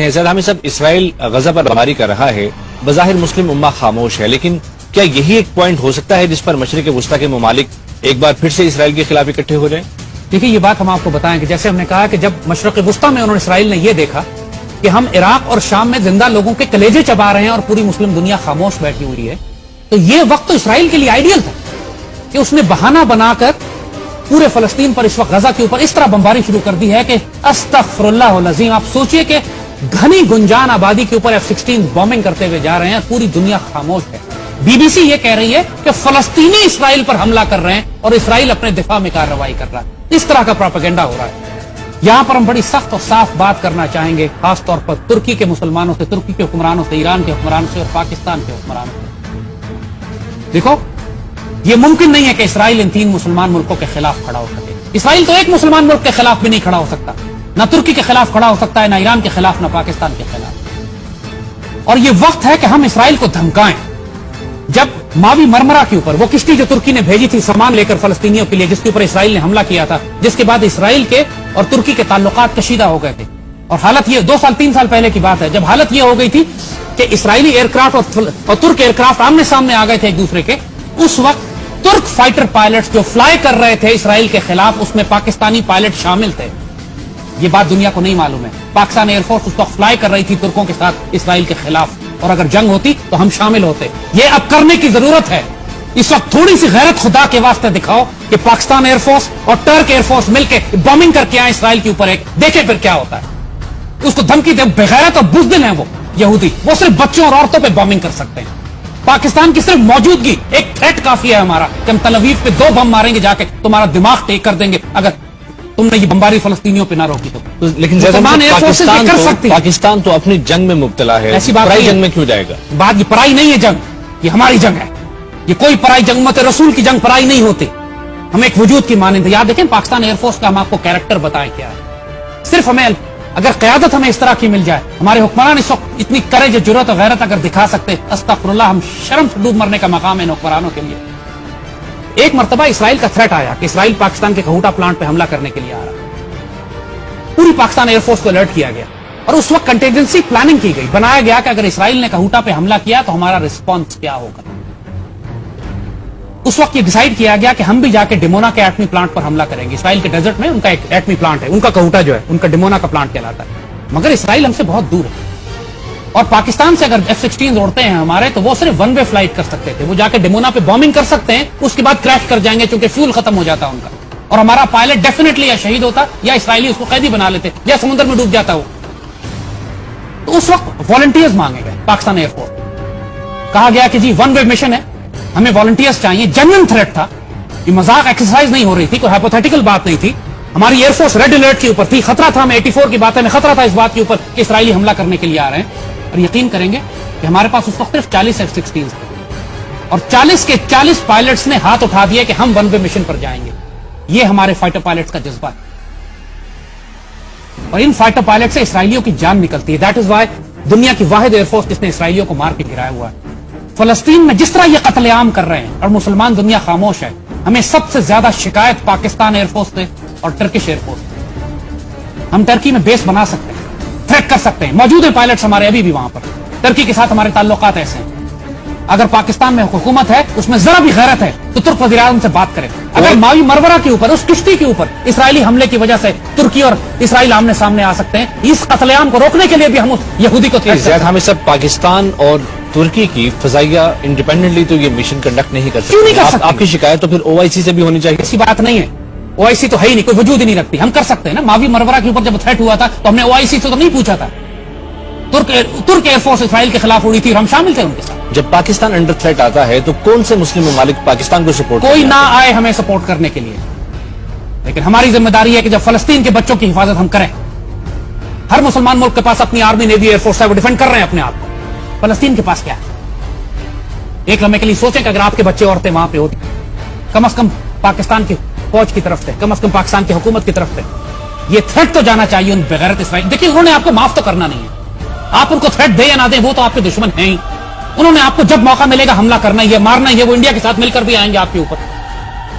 زید حامد صاحب، اسرائیل غزہ پر بمباری کر رہا ہے، بظاہر مسلم امہ خاموش ہے، لیکن کیا یہی ایک پوائنٹ ہو سکتا ہے جس پر مشرق وسطیٰ کے ممالک ایک بار پھر سے اسرائیل کے خلاف اکٹھے ہو جائیں؟ دیکھیے، یہ بات ہم آپ کو بتائیں کہ جیسے ہم نے کہا کہ جب مشرق وسطیٰ میں اسرائیل نے یہ دیکھا کہ ہم عراق اور شام میں زندہ لوگوں کے کلیجے چبا رہے ہیں اور پوری مسلم دنیا خاموش بیٹھی ہوئی ہے، تو یہ وقت تو اسرائیل کے لیے آئیڈیل تھا کہ اس نے بہانہ بنا کر پورے فلسطین پر اس وقت غزہ کے اوپر اس طرح بمباری شروع کر دی ہے کہ استغفر اللہ العظیم، آپ سوچئے کہ گھنی گنجان آبادی کے اوپر F-16 بومنگ کرتے ہوئے جا رہے ہیں، پوری دنیا خاموش ہے۔ بی بی سی یہ کہہ رہی ہے کہ فلسطینی اسرائیل پر حملہ کر رہے ہیں اور اسرائیل اپنے دفاع میں کارروائی کر رہا ہے۔ اس طرح کا پروپیگنڈا ہو رہا ہے۔ یہاں پر ہم بڑی سخت اور صاف بات کرنا چاہیں گے، خاص طور پر ترکی کے مسلمانوں سے، ترکی کے حکمرانوں سے، ایران کے حکمرانوں سے اور پاکستان کے حکمرانوں سے۔ دیکھو، یہ ممکن نہیں ہے کہ اسرائیل ان تین مسلمان ملکوں کے خلاف کھڑا ہو سکے۔ اسرائیل تو ایک مسلمان ملک کے خلاف بھی نہیں کھڑا ہو سکتا، نہ ترکی کے خلاف کھڑا ہو سکتا ہے، نہ ایران کے خلاف، نہ پاکستان کے خلاف۔ اور یہ وقت ہے کہ ہم اسرائیل کو دھمکائیں۔ جب ماوی مرمرا کے اوپر وہ کشتی جو ترکی نے بھیجی تھی سامان لے کر فلسطینیوں کے لیے، جس کے اوپر اسرائیل نے حملہ کیا تھا، جس کے بعد اسرائیل کے اور ترکی کے تعلقات کشیدہ ہو گئے تھے، اور حالت یہ 2 سال 3 سال پہلے کی بات ہے، جب حالت یہ ہو گئی تھی کہ اسرائیلی ایئرکرافٹ اور ترک ایئرکرافٹ آمنے سامنے آ گئے تھے ایک دوسرے کے، اس وقت ترک فائٹر پائلٹس جو فلائی کر رہے تھے اسرائیل کے خلاف، اس میں پاکستانی پائلٹ شامل تھے۔ یہ بات دنیا کو نہیں معلوم ہے۔ پاکستان ایئر فورس اس وقت فلائی کر رہی تھی ترکوں کے ساتھ اسرائیل کے خلاف، اور اگر جنگ ہوتی تو ہم شامل ہوتے۔ یہ اب کرنے کی ضرورت ہے۔ اس وقت تھوڑی سی غیرت خدا کے واسطے دکھاؤ کہ پاکستان ایئر فورس اور ٹرک ایئر فورس مل کے بامنگ کر کے آئے اسرائیل کے اوپر، ایک دیکھیں پھر کیا ہوتا ہے۔ اس کو دھمکی دے، بغیرت اور بزدل ہیں وہ یہودی، وہ صرف بچوں اور عورتوں پہ بامنگ کر سکتے ہیں۔ پاکستان کی صرف موجودگی ایک تھریٹ کافی ہے ہمارا کہ ہم تل اویو پہ 2 بم ماریں گے جا کے، تمہارا دماغ ٹیک کر دیں گے اگر تم نے یہ بمباری فلسطینیوں پہ نہ روکی تو۔ لیکن پاکستان تو اپنی جنگ میں مبتلا ہے، ایسی بات پرائی جنگ میں کیوں جائے گا؟ بات یہ پرائی نہیں ہے جنگ، یہ ہماری جنگ ہے۔ یہ کوئی پرائی جنگ، امت رسول کی جنگ پرائی نہیں ہوتی، ہم ایک وجود کی مانند۔ یاد دیکھیں پاکستان ایئر فورس کا ہم آپ کو کیریکٹر بتائیں کیا ہے۔ صرف ہمیں اگر قیادت ہمیں اس طرح کی مل جائے، ہمارے حکمران اس وقت اتنی کریج، جرأت اور غیرت اگر دکھا سکتے، استغفر اللہ، ہم شرم سے ڈوب مرنے کا مقام ہے ان حکمرانوں کے لیے۔ ایک مرتبہ اسرائیل کا تھریٹ آیا کہ اسرائیل پاکستان کے کہوٹا پلانٹ پہ حملہ کرنے کے لیے آ رہا ہے، پوری پاکستان ایئر فورس کو الرٹ کیا گیا اور اس وقت کنٹینجنسی پلاننگ کی گئی، بنایا گیا کہ اگر اسرائیل نے کہوٹا پہ حملہ کیا تو ہمارا رسپانس کیا ہوگا۔ اس وقت یہ ڈیسائیڈ کیا گیا کہ ہم بھی جا کے ڈیمونا کے ایٹمی پلانٹ پر حملہ کریں گے۔ اسرائیل کے ڈیزرٹ میں ان کا ایک ایٹمی پلانٹ ہے، ان کا کہوٹا جو ہے ان کا ڈیمونا کا پلانٹ کہلاتا ہے، مگر اسرائیل ہم سے بہت دور ہے، اور پاکستان سے اگر F-16 اڑتے ہیں ہمارے تو وہ صرف 1 وے فلائٹ کر سکتے تھے، وہ جا کے ڈیمونا پہ بامنگ کر سکتے ہیں، اس کے بعد کریش کر جائیں گے چونکہ فیول ختم ہو جاتا ان کا، اور ہمارا پائلٹ ڈیفینیٹلی یا شہید ہوتا یا اسرائیلی اس کو قیدی بنا لیتے یا سمندر میں ڈوب جاتا ہو۔ تو اس وقت والنٹیئرز مانگے گئے پاکستان ایئر فورس، کہا گیا کہ جی 1 وے مشن ہے، ہمیں والنٹیئرز چاہیے۔ جنون تھریٹ تھا، یہ مذاق ایکسرسائز نہیں ہو رہی تھی، کوئی ہائپوتھیٹیکل بات نہیں تھی۔ ہماری ایئر فورس ریڈ الرٹ کے اوپر تھی، خطرہ تھا، ہمیں 84 کی بات ہے، میں خطرہ تھا اس بات کے اوپر کہ اسرائیلی حملہ کرنے کے لیے آ رہے ہیں۔ اور یقین کریں گے کہ ہمارے پاس اس وقت صرف 40 F-16 تھے، اور 40 کے 40 پائلٹس نے ہاتھ اٹھا دیا کہ ہم 1 وے مشن پر جائیں گے۔ یہ ہمارے فائٹر پائلٹس کا جذبہ ہے، اور ان فائٹر پائلٹ سے اسرائیلیوں کی جان نکلتی ہے۔ دیٹ از وائی دنیا کی واحد ایئر فورس جس نے اسرائیلیوں کو مار کے گرایا ہوا ہے۔ فلسطین میں جس طرح یہ قتل عام کر رہے ہیں اور مسلمان دنیا خاموش ہے، ہمیں سب سے زیادہ شکایت پاکستان ایئر فورس سے اور ٹرکش ایئر فورس سے۔ ہم ٹرکی میں بیس بنا سکتے ہیں، تھریٹ کر سکتے ہیں، موجود ہیں پائلٹس ہمارے ابھی بھی وہاں پر۔ ٹرکی کے ساتھ ہمارے تعلقات ایسے ہیں، اگر پاکستان میں حکومت ہے، اس میں ذرا بھی غیرت ہے تو ترک وزیر اعظم سے بات کرے۔ اگر ماوی مرورہ کے اوپر، اس کشتی کے اوپر اسرائیلی حملے کی وجہ سے ترکی اور اسرائیل آمنے سامنے آ سکتے ہیں، اس قتل عام کو روکنے کے لیے بھی ہم اس یہودی کو زید حامد صاحب، پاکستان اور ترکی کی فضائیہ انڈیپینڈنٹلی تو یہ مشن کنڈکٹ نہیں کر سکتے، آپ کی شکایت تو پھر OIC سے بھی ہونی چاہیے۔ ایسی بات نہیں ہے، OIC تو ہے ہی نہیں، کوئی وجود ہی نہیں رکھتی، ہم کر سکتے ہیں نا۔ ماوی مرورہ کے اوپر جب تھریٹ ہوا تھا تو ہم نے OIC سے تو نہیں پوچھا تھا، ترک ایئر فورس اسرائیل کے خلاف اڑی تھی اور ہم شامل تھے ان کے ساتھ۔ جب پاکستان انڈر تھریٹ آتا ہے تو کون سے مسلم ممالک پاکستان کو سپورٹ؟ کوئی نہ آئے ہمیں سپورٹ کرنے کے لیے، لیکن ہماری ذمہ داری ہے کہ جب فلسطین کے بچوں کی حفاظت ہم کریں۔ ہر مسلمان ملک کے پاس اپنی آرمی، نیوی، ایئر فورس ہے، وہ ڈیفینڈ کر رہے ہیں اپنے آپ کو۔ فلسطین کے پاس کیا ہے؟ ایک لمحے کے لیے سوچیں کہ اگر آپ کے بچے عورتیں وہاں پہ ہوتی، کم از کم پاکستان کی فوج کی طرف سے، کم از کم پاکستان کی حکومت کی طرف سے یہ تھریٹ تو جانا چاہیے ان بغیرت اسرائیل۔ دیکھیے، انہوں نے آپ کو معاف تو کرنا نہیں ہے، آپ ان کو تھریٹ دیں یا نہ دیں، وہ تو آپ کے دشمن ہیں ہی۔ انہوں نے آپ کو جب موقع ملے گا حملہ کرنا ہی ہے، مارنا ہی ہے، وہ انڈیا کے ساتھ مل کر بھی آئیں گے آپ کے اوپر۔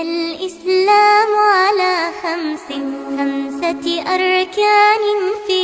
الإسلام على خمسة أركان في